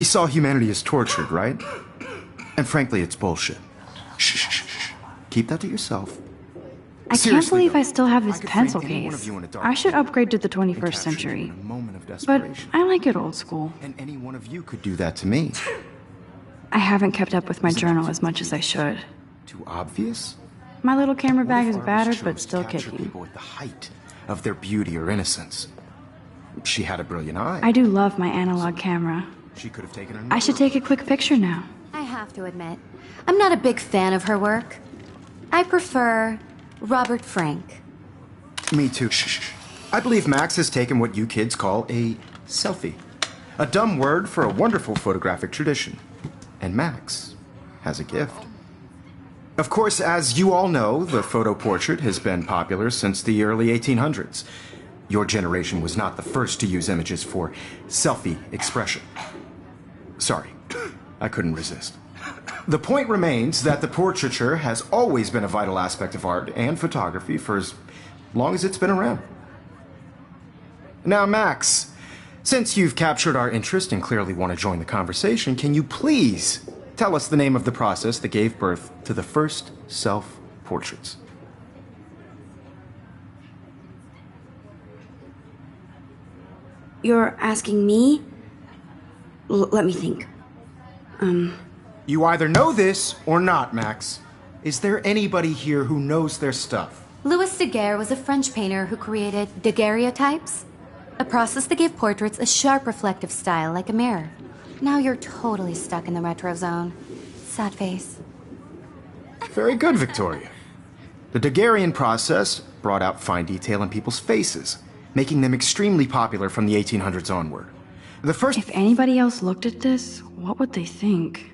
You saw humanity as tortured, right? And frankly, it's bullshit. Shh, shh, shh, shh. Keep that to yourself. I can't believe I still have this I could pencil frame any one of case. you in a dark I should corner upgrade to the and 21st capture you century. in a moment of But desperation. I like it old school. And any one of you could do that to me. I haven't kept up with my Isn't that journal too as much as I should. Too obvious? My little camera What bag if is Arvis battered chose but to still capture kicking. people at the height of their beauty or innocence? She had a brilliant eye. I do love my analog camera. She could have taken her. I should take a quick picture now. I have to admit, I'm not a big fan of her work. I prefer Robert Frank. Me too. Shh, shh, shh. I believe Max has taken what you kids call a selfie. A dumb word for a wonderful photographic tradition. And Max has a gift. Of course, as you all know, the photo portrait has been popular since the early 1800s. Your generation was not the first to use images for selfie expression. Sorry, I couldn't resist. The point remains that the portraiture has always been a vital aspect of art and photography for as long as it's been around. Now, Max, since you've captured our interest and clearly want to join the conversation, can you please tell us the name of the process that gave birth to the first self-portraits? You're asking me? Let me think. You either know this or not, Max. Is there anybody here who knows their stuff? Louis Daguerre was a French painter who created daguerreotypes, a process that gave portraits a sharp reflective style like a mirror. Now you're totally stuck in the retro zone. Sad face. Very good, Victoria. The Daguerrean process brought out fine detail in people's faces, making them extremely popular from the 1800s onward. The first... If anybody else looked at this, what would they think?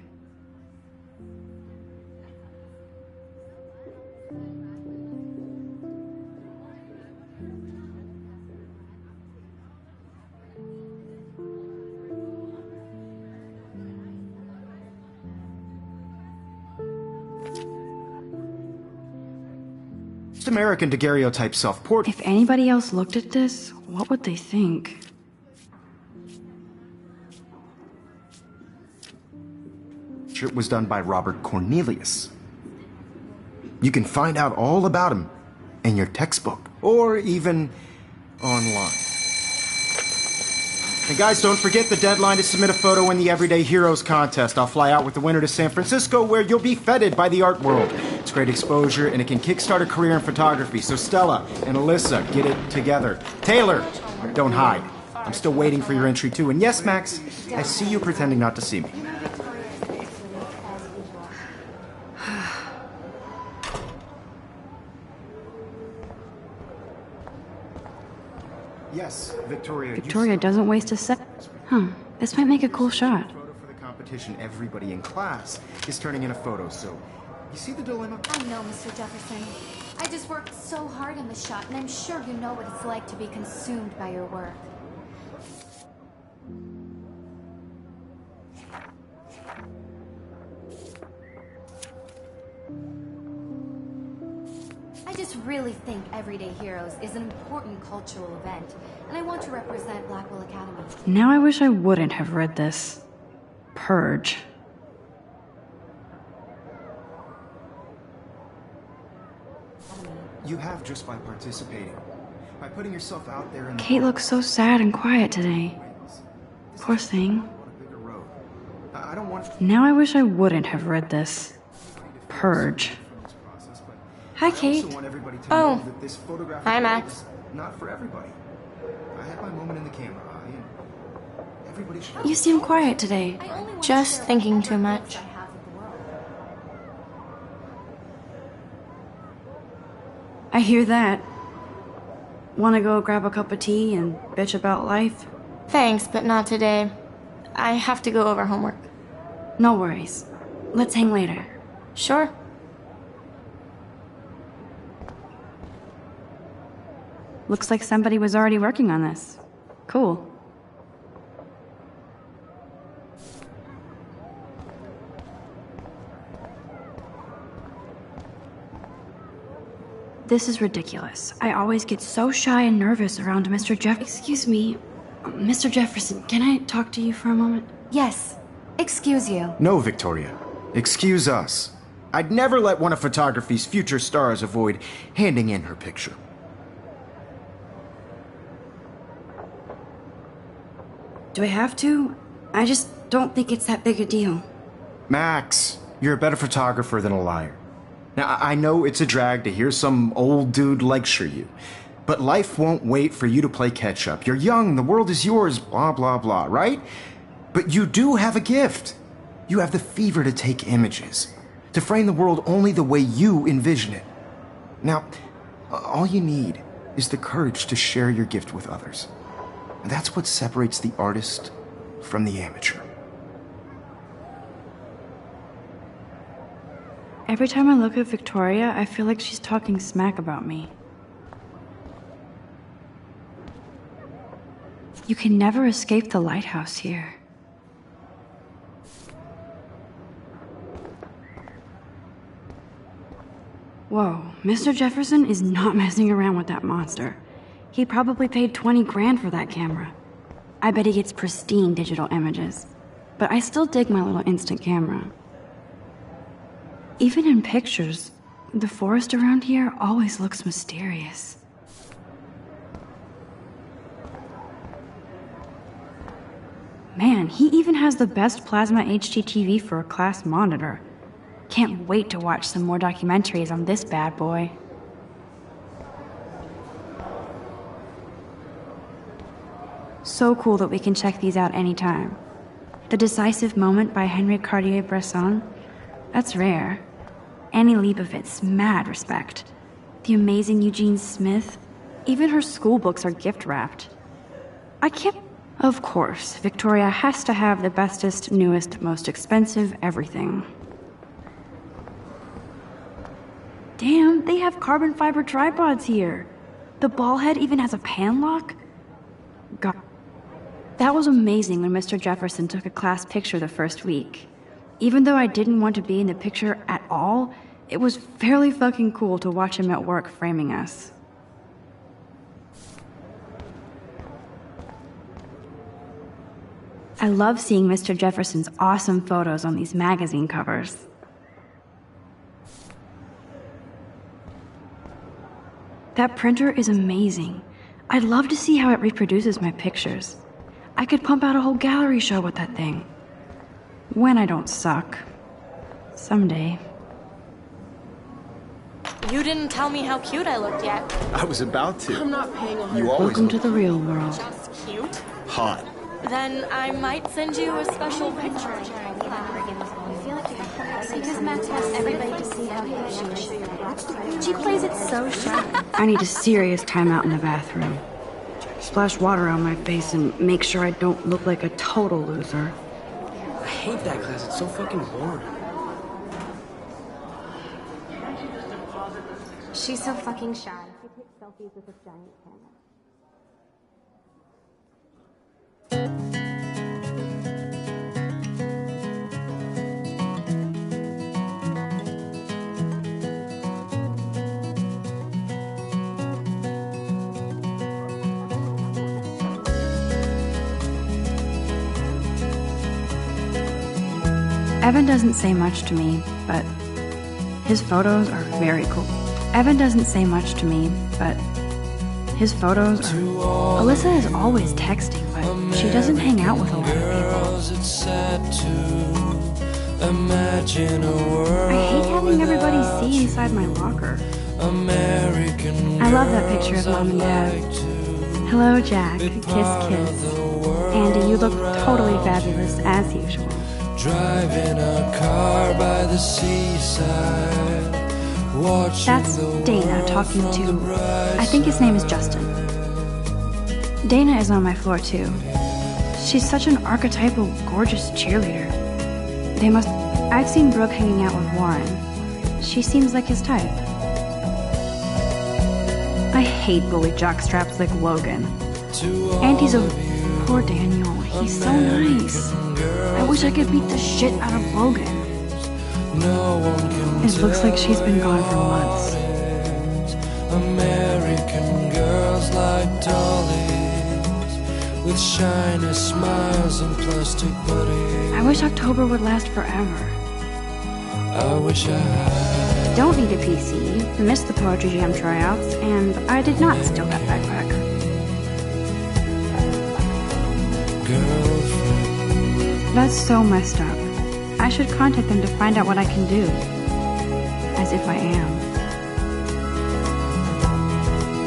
American daguerreotype self-portrait. If anybody else looked at this, what would they think? It was done by Robert Cornelius. You can find out all about him in your textbook, or even online. And guys, don't forget the deadline to submit a photo in the Everyday Heroes contest. I'll fly out with the winner to San Francisco, where you'll be feted by the art world. It's great exposure, and it can kickstart a career in photography. So Stella and Alyssa, get it together. Taylor, don't hide. I'm still waiting for your entry too. And yes, Max, I see you pretending not to see me. Yes, Victoria. Victoria doesn't waste a sec. Huh, this might make a cool shot. Photo for the competition. Everybody in class is turning in a photo, so you see the dilemma? I know, Mr. Jefferson. I just worked so hard on the shot, and I'm sure you know what it's like to be consumed by your work. I just really think Everyday Heroes is an important cultural event, and I want to represent Blackwell Academy. Now I wish I wouldn't have read this. Purge. You have just by participating. By putting yourself out there in the Kate looks so sad and quiet today. Poor thing. I don't want Now I wish I wouldn't have read this. Purge. Hi, Kate. Oh. Hi, Hi, Max. Not for everybody. I had my moment in the camera eye, and everybody should. You seem quiet today. Just thinking too much. I hear that. Wanna go grab a cup of tea and bitch about life? Thanks, but not today. I have to go over homework. No worries. Let's hang later. Sure. Looks like somebody was already working on this. Cool. This is ridiculous. I always get so shy and nervous around Mr. Jeff. Excuse me, Mr. Jefferson, can I talk to you for a moment? Yes. Excuse you. No, Victoria. Excuse us. I'd never let one of photography's future stars avoid handing in her picture. Do I have to? I just don't think it's that big a deal. Max, you're a better photographer than a liar. Now, I know it's a drag to hear some old dude lecture you, but life won't wait for you to play catch-up. You're young, the world is yours, blah, blah, blah, right? But you do have a gift. You have the fever to take images, to frame the world only the way you envision it. Now, all you need is the courage to share your gift with others. And that's what separates the artist from the amateur. Every time I look at Victoria, I feel like she's talking smack about me. You can never escape the lighthouse here. Whoa, Mr. Jefferson is not messing around with that monster. He probably paid 20 grand for that camera. I bet he gets pristine digital images. But I still dig my little instant camera. Even in pictures, the forest around here always looks mysterious. Man, he even has the best plasma HDTV for a class monitor. Can't wait to watch some more documentaries on this bad boy. So cool that we can check these out anytime. The Decisive Moment by Henry Cartier-Bresson, that's rare. Annie Leibovitz, mad respect. The amazing Eugene Smith, even her school books are gift-wrapped. I can't... Of course, Victoria has to have the bestest, newest, most expensive everything. Damn, they have carbon fiber tripods here. The ball head even has a pan lock? God. That was amazing when Mr. Jefferson took a class picture the first week. Even though I didn't want to be in the picture at all, it was fairly fucking cool to watch him at work framing us. I love seeing Mr. Jefferson's awesome photos on these magazine covers. That printer is amazing. I'd love to see how it reproduces my pictures. I could pump out a whole gallery show with that thing. When I don't suck. Someday. You didn't tell me how cute I looked yet. I was about to. I'm not paying a You always Welcome to the real world. Just cute? hot. Then I might send you a special picture. Because Max wants everybody to see how hip she is. She plays it so shy. I need a serious timeout in the bathroom. Splash water on my face and make sure I don't look like a total loser. I hate that class. It's so fucking boring. She's so fucking shy. She takes selfies with this giant camera. Evan doesn't say much to me, but his photos are very cool. Evan doesn't say much to me, but his photos are... Alyssa is always texting, but she doesn't hang out with a lot of people. I hate having everybody see inside my locker. I love that picture of Mom and Dad. Hello, Jack. Kiss, kiss. Andy, you look totally fabulous, as usual. Driving a car by the seaside. That's Dana talking to... I think his name is Justin. Dana is on my floor, too. She's such an archetypal, gorgeous cheerleader. They must... I've seen Brooke hanging out with Warren. She seems like his type. I hate bully jockstraps like Logan. And he's a... Poor Daniel. He's so nice. I wish I could beat the shit out of Logan. It looks like she's been gone for months. American girls like dollies with shiny smiles and plastic bodies. I wish October would last forever. I wish I had Don't need a PC, missed the Poetry Jam tryouts, and I did not steal that backpack. girlfriend. That's so messed up. I should contact them to find out what I can do. As if I am.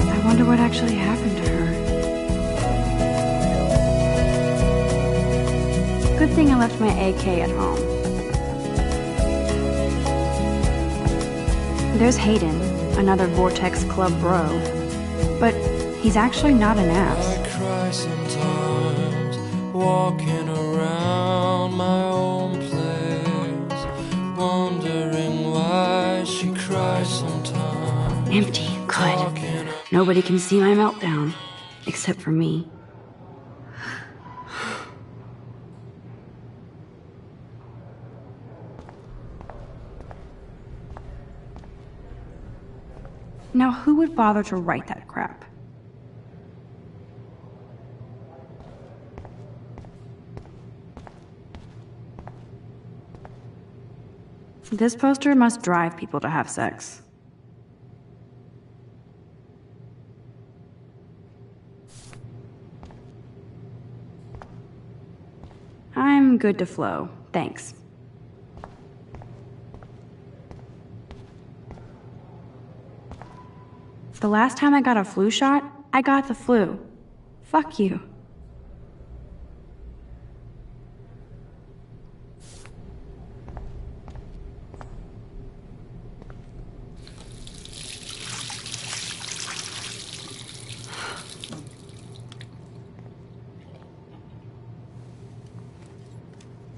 I wonder what actually happened to her. Good thing I left my AK at home. There's Hayden, another Vortex Club bro. But he's actually not an ass. I cry sometimes, walking around my own place, wondering why she cries sometimes. Empty. Good. Nobody can see my meltdown. Except for me. Now, who would bother to write that crap? This poster must drive people to have sex. I'm good to flow, thanks. The last time I got a flu shot, I got the flu. Fuck you.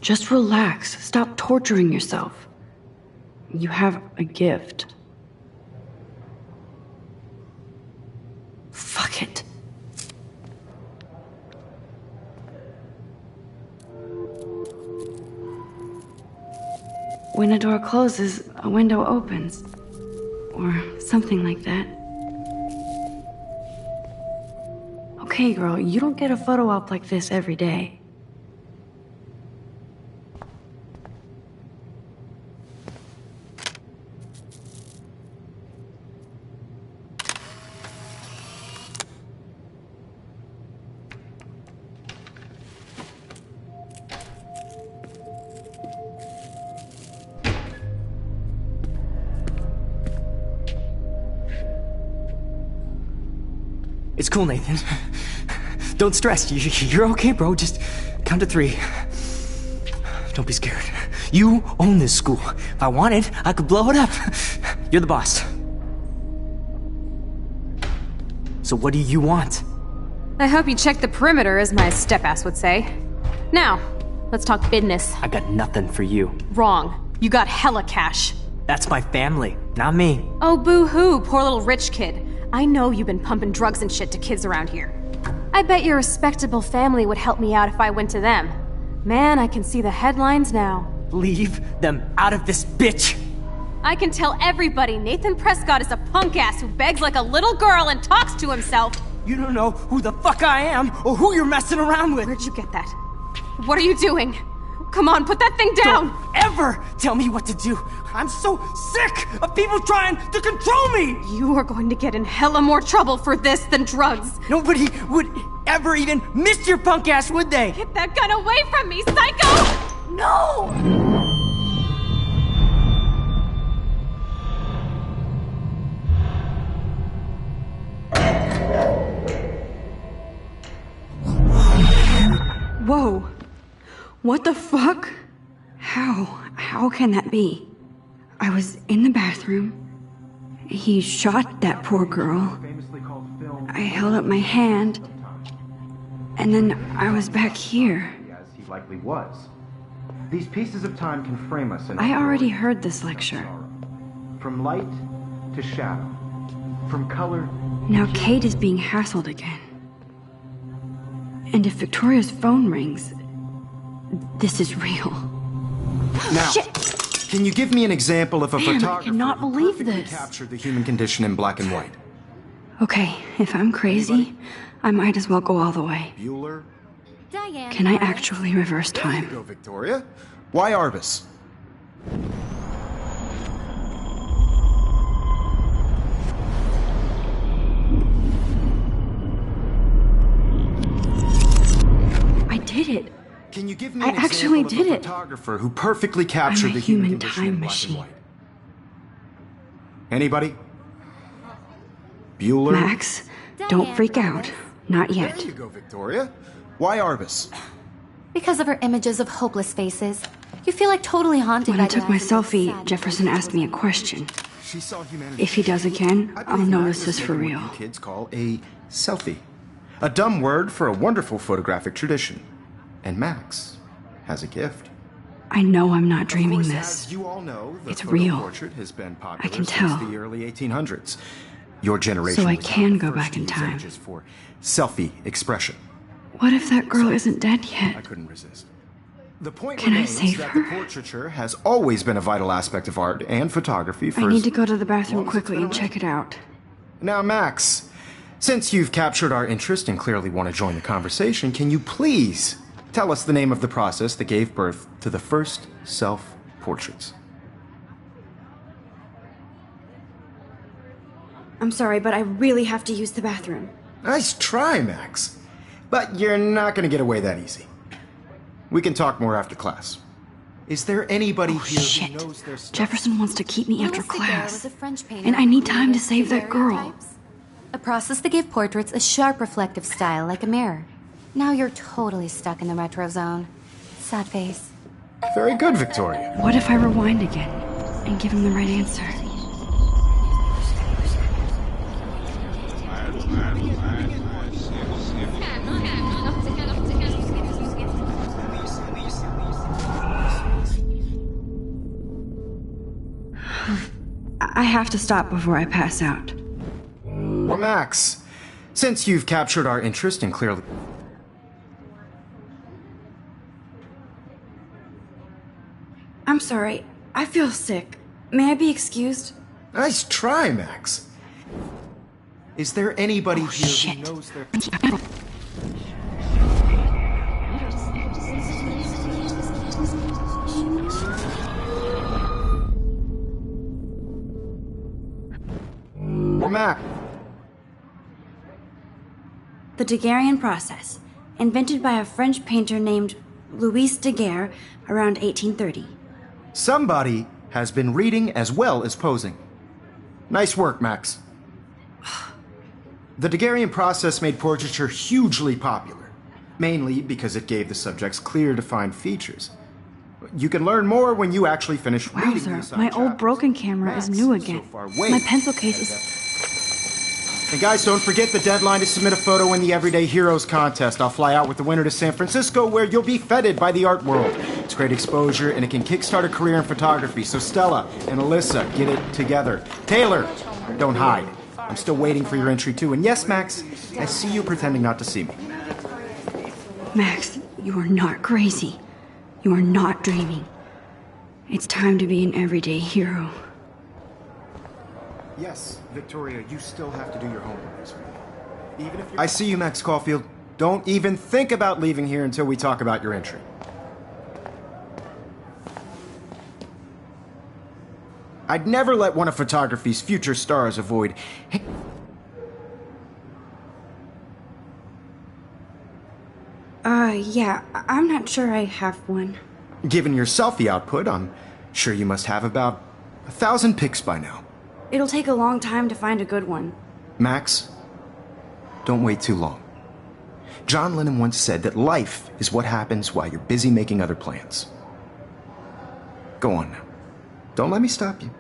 Just relax. Stop torturing yourself. You have a gift. Fuck it. When a door closes, a window opens. Or something like that. Okay, girl, you don't get a photo op like this every day. It's cool, Nathan. Don't stress. You're okay, bro. Just count to 3. Don't be scared. You own this school. If I wanted, I could blow it up. You're the boss. So what do you want? I hope you checked the perimeter, as my step-ass would say. Now, let's talk business. I got nothing for you. Wrong. You got hella cash. That's my family, not me. Oh, boo-hoo, poor little rich kid. I know you've been pumping drugs and shit to kids around here. I bet your respectable family would help me out if I went to them. Man, I can see the headlines now. Leave them out of this bitch! I can tell everybody Nathan Prescott is a punk ass who begs like a little girl and talks to himself. You don't know who the fuck I am or who you're messing around with. Where'd you get that? What are you doing? Come on, put that thing down! Don't ever tell me what to do! I'm so sick of people trying to control me! You are going to get in hella more trouble for this than drugs. Nobody would ever even miss your punk ass, would they? Get that gun away from me, psycho! No! Whoa. What the fuck? How can that be? I was in the bathroom. He shot that poor girl. I held up my hand. And then I was back here. As he likely was. These pieces of time can frame us in I already heard this lecture. From light to shadow. From color. Now Kate is being hassled again. And if Victoria's phone rings, this is real. Now, Shit! Can you give me an example of a Man, I photographer cannot who believe perfectly this. captured the human condition in black and white? Okay, if I'm crazy, I might as well go all the way. Bueller? Diane. Can I actually reverse There you time? go, Victoria. Why Arbus? I did it. Can you give me I an actually example did of a it. photographer who perfectly captured I'm a the human human condition time in black machine. and white? Anybody? Bueller? Max, don't freak out. Not There yet. you go, Victoria. Why Arbus? Because of her images of hopeless faces. You feel like totally haunted When by I took the my eyes of those selfie, sad Jefferson asked me a question. She saw humanity. If he does again, I I'll believe know Max this has is for taken real. what you kids call a selfie. A dumb word for a wonderful photographic tradition. And Max has a gift. I know I'm not dreaming Of course, this. as you all know, the It's photo real. portrait has been popular I can since tell. the early 1800s. Your generation So I was can not the go first back to in use time. images for selfie expression. What if that girl isn't dead I yet? couldn't resist. The point Can I remains save that her? the portraiture has always been a vital aspect of art and photography for I as need to go to the bathroom long as it's quickly been and check it out. Now, Max, since you've captured our interest and clearly want to join the conversation, can you please tell us the name of the process that gave birth to the first self-portraits? I'm sorry, but I really have to use the bathroom. Nice try, Max. But you're not going to get away that easy. We can talk more after class. Is there anybody Oh, here shit. who knows their stuff? Jefferson wants to keep me after Louis Daguerre class. was a French painter And I need who time to created save that girl. daguerreotypes, a process that gave portraits a sharp reflective style like a mirror. Now you're totally stuck in the retro zone. Sad face. Very good, Victoria. What if I rewind again and give him the right answer? I have to stop before I pass out. Well, Max, since you've captured our interest and clearly... I'm sorry. I feel sick. May I be excused? Nice try, Max. Is there anybody here shit. who knows their... Max. The Daguerrean process, invented by a French painter named Louis Daguerre around 1830. Somebody has been reading as well as posing. Nice work, Max. The Daguerrean process made portraiture hugely popular, mainly because it gave the subjects clear, defined features. You can learn more when you actually finish reading the Wowzer, assigned my old chapters. broken camera is Max, new so again. far, wait. My pencil case is... And guys, don't forget the deadline to submit a photo in the Everyday Heroes contest. I'll fly out with the winner to San Francisco, where you'll be feted by the art world. It's great exposure, and it can kickstart a career in photography. So Stella and Alyssa, get it together. Taylor, don't hide. I'm still waiting for your entry, too. And yes, Max, I see you pretending not to see me. Max, you are not crazy. You are not dreaming. It's time to be an everyday hero. Yes, Victoria, you still have to do your homework this week. Even if I see you, Max Caulfield. Don't even think about leaving here until we talk about your entry. I'd never let one of photography's future stars avoid... Yeah, I'm not sure I have one. Given your selfie output, I'm sure you must have about 1,000 pics by now. It'll take a long time to find a good one. Max, don't wait too long. John Lennon once said that life is what happens while you're busy making other plans. Go on now. Don't let me stop you.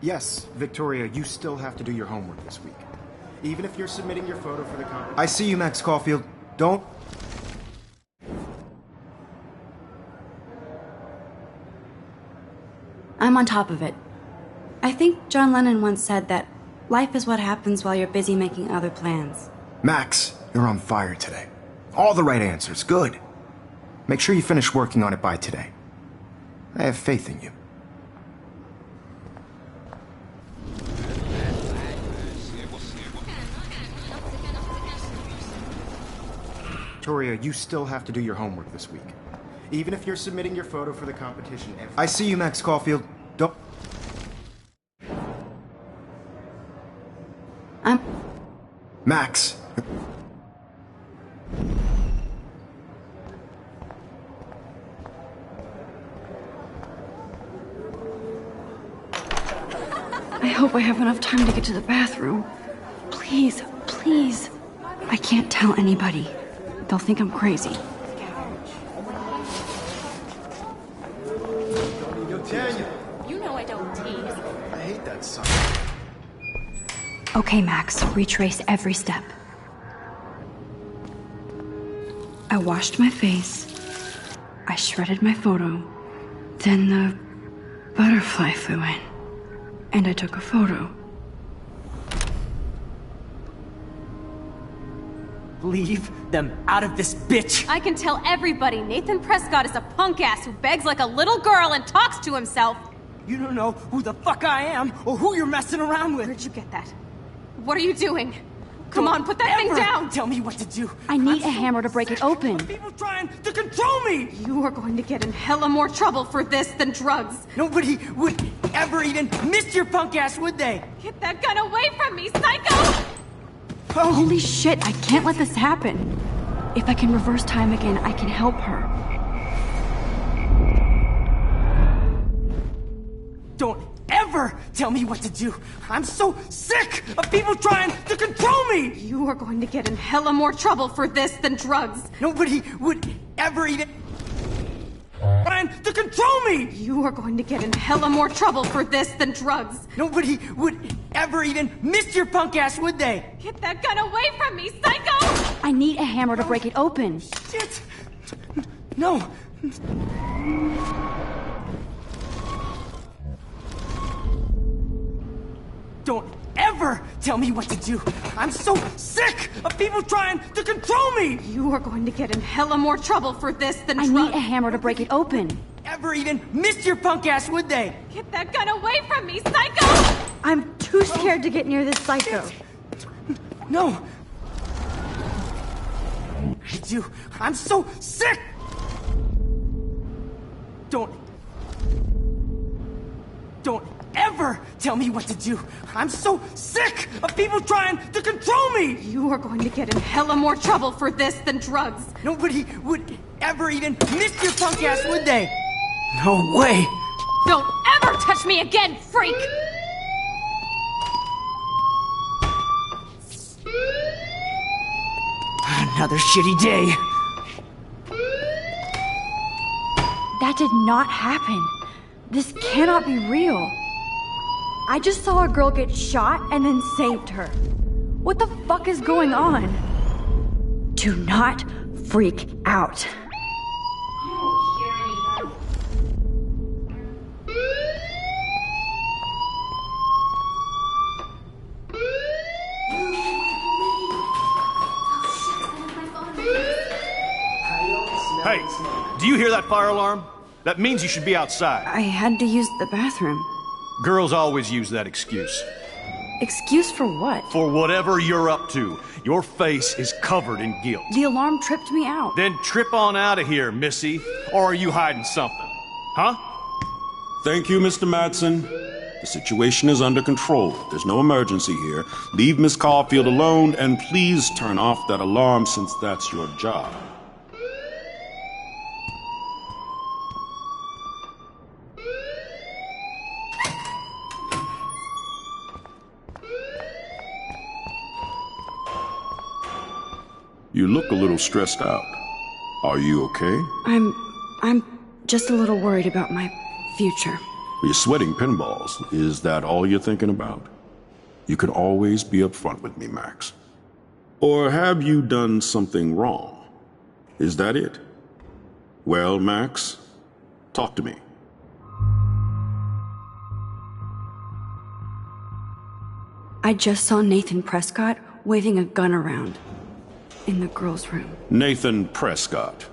Yes, Victoria, you still have to do your homework this week. Even if you're submitting your photo for the competition. I see you, Max Caulfield. Don't... I'm on top of it. I think John Lennon once said that life is what happens while you're busy making other plans. Max, you're on fire today. All the right answers. Good. Make sure you finish working on it by today. I have faith in you. Victoria, you still have to do your homework this week. Even if you're submitting your photo for the competition I see you, Max Caulfield. Don't... Max! I hope I have enough time to get to the bathroom. Please, please. I can't tell anybody. They'll think I'm crazy. You know I don't tease. I hate that song. Okay, Max, retrace every step. I washed my face. I shredded my photo. Then the butterfly flew in. And I took a photo. Leave them out of this bitch! I can tell everybody Nathan Prescott is a punk ass who begs like a little girl and talks to himself. You don't know who the fuck I am or who you're messing around with. Where'd you get that? What are you doing? Come on, put that thing down! Tell me what to do. I need a hammer to break it open. People trying to control me! You are going to get in hella more trouble for this than drugs. Nobody would ever even miss your punk ass, would they? Get that gun away from me, psycho! Holy shit, I can't let this happen. If I can reverse time again, I can help her. Don't ever tell me what to do. I'm so sick of people trying to control me! You are going to get in hella more trouble for this than drugs. Nobody would ever even trying to control me! You are going to get in hella more trouble for this than drugs. Nobody would ever even miss your punk ass, would they? Get that gun away from me, psycho! I need a hammer to break it open. Shit! No! Don't ever tell me what to do! I'm so sick of people trying to control me! You are going to get in hella more trouble for this than I drugs. need a hammer to break it open. Ever even miss your punk ass, would they? Get that gun away from me, psycho! I'm too scared to get near this psycho. No! I'm so sick! Don't ever tell me what to do! I'm so sick of people trying to control me! You are going to get in hella more trouble for this than drugs. Nobody would ever even miss your punk ass, would they? No way! Don't ever touch me again, freak! Another shitty day. That did not happen. This cannot be real. I just saw a girl get shot and then saved her. What the fuck is going on? Do not freak out. Hey, do you hear that fire alarm? That means you should be outside. I had to use the bathroom. Girls always use that excuse. Excuse for what? For whatever you're up to. Your face is covered in guilt. The alarm tripped me out. Then trip on out of here, Missy. Or are you hiding something? Huh? Thank you, Mr. Madsen. The situation is under control. There's no emergency here. Leave Miss Caulfield alone, and please turn off that alarm since that's your job. You look a little stressed out. Are you okay? I'm just a little worried about my future. You're sweating pinballs. Is that all you're thinking about? You can always be upfront with me, Max. Or have you done something wrong? Is that it? Well, Max, talk to me. I just saw Nathan Prescott waving a gun around in the girls' room. Nathan Prescott.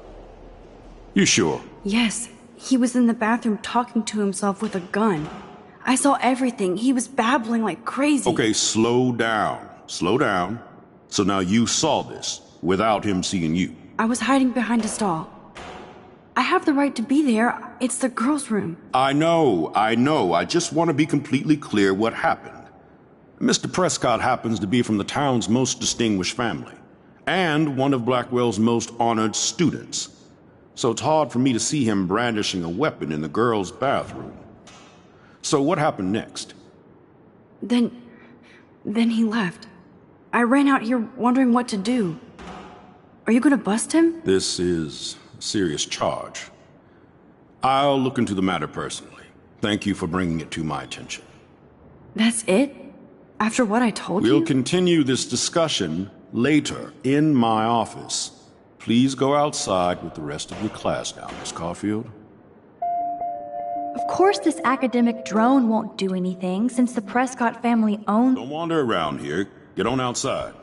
You sure? Yes, he was in the bathroom talking to himself with a gun. I saw everything. He was babbling like crazy. Okay, slow down. Slow down. So now you saw this without him seeing you. I was hiding behind a stall. I have the right to be there. It's the girls' room. I know. I just want to be completely clear what happened. Mr. Prescott happens to be from the town's most distinguished family, and one of Blackwell's most honored students. So it's hard for me to see him brandishing a weapon in the girls' bathroom. So what happened next? Then he left. I ran out here wondering what to do. Are you gonna bust him? This is a serious charge. I'll look into the matter personally. Thank you for bringing it to my attention. That's it? After what I told you? We'll continue this discussion later in my office. Please go outside with the rest of your class now, Miss Caulfield. Of course this academic drone won't do anything, since the Prescott family owns— Don't wander around here. Get on outside.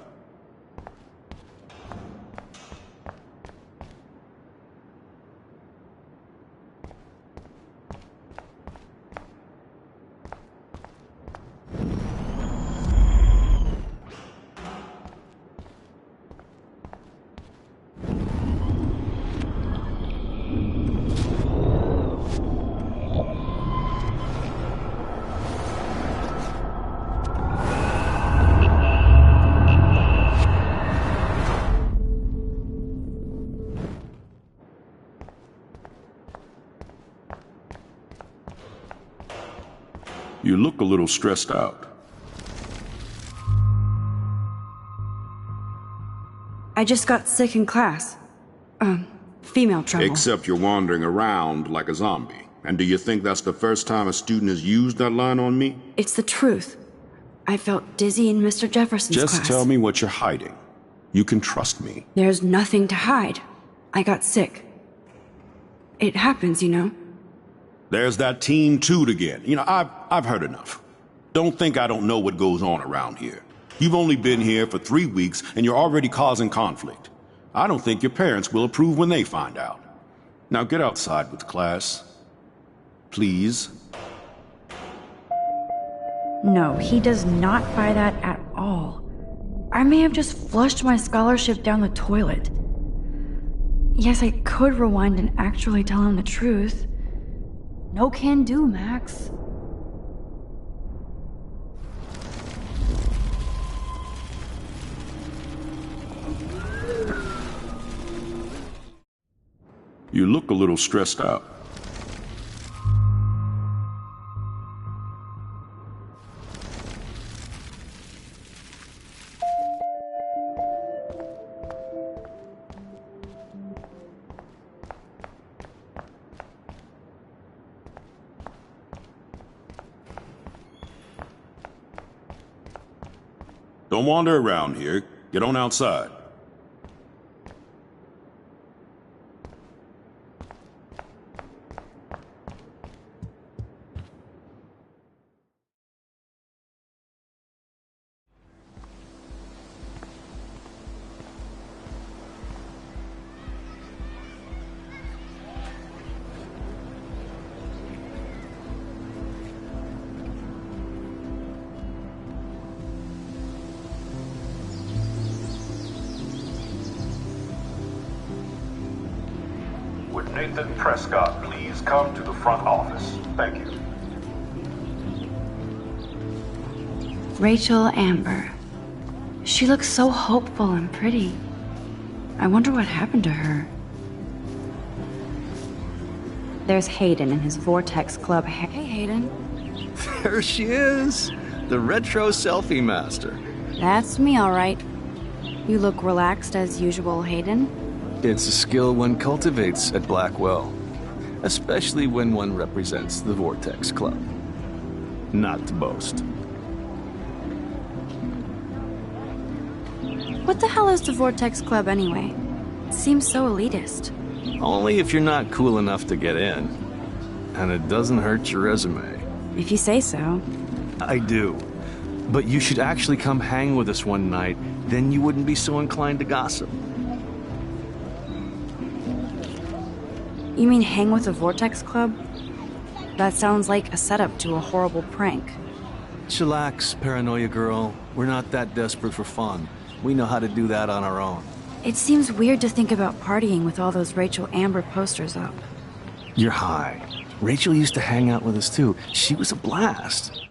You look a little stressed out. I just got sick in class. Female trouble. Except you're wandering around like a zombie. And do you think that's the first time a student has used that line on me? It's the truth. I felt dizzy in Mr. Jefferson's class. Just tell me what you're hiding. You can trust me. There's nothing to hide. I got sick. It happens, you know. There's that teen toot again. You know, I've heard enough. Don't think I don't know what goes on around here. You've only been here for 3 weeks, and you're already causing conflict. I don't think your parents will approve when they find out. Now get outside with class. Please. No, he does not buy that at all. I may have just flushed my scholarship down the toilet. Yes, I could rewind and actually tell him the truth. No can do, Max. You look a little stressed out. Don't wander around here. Get on outside. Would Nathan Prescott please come to the front office? Thank you. Rachel Amber. She looks so hopeful and pretty. I wonder what happened to her. There's Hayden and his Vortex Club. Hey, Hayden. There she is, the retro selfie master. That's me, all right. You look relaxed as usual, Hayden. It's a skill one cultivates at Blackwell, especially when one represents the Vortex Club. Not to boast. What the hell is the Vortex Club anyway? It seems so elitist. Only if you're not cool enough to get in. And it doesn't hurt your resume. If you say so. I do. But you should actually come hang with us one night, then you wouldn't be so inclined to gossip. You mean hang with the Vortex Club? That sounds like a setup to a horrible prank. Chillax, paranoia girl. We're not that desperate for fun. We know how to do that on our own. It seems weird to think about partying with all those Rachel Amber posters up. You're high. Rachel used to hang out with us too. She was a blast.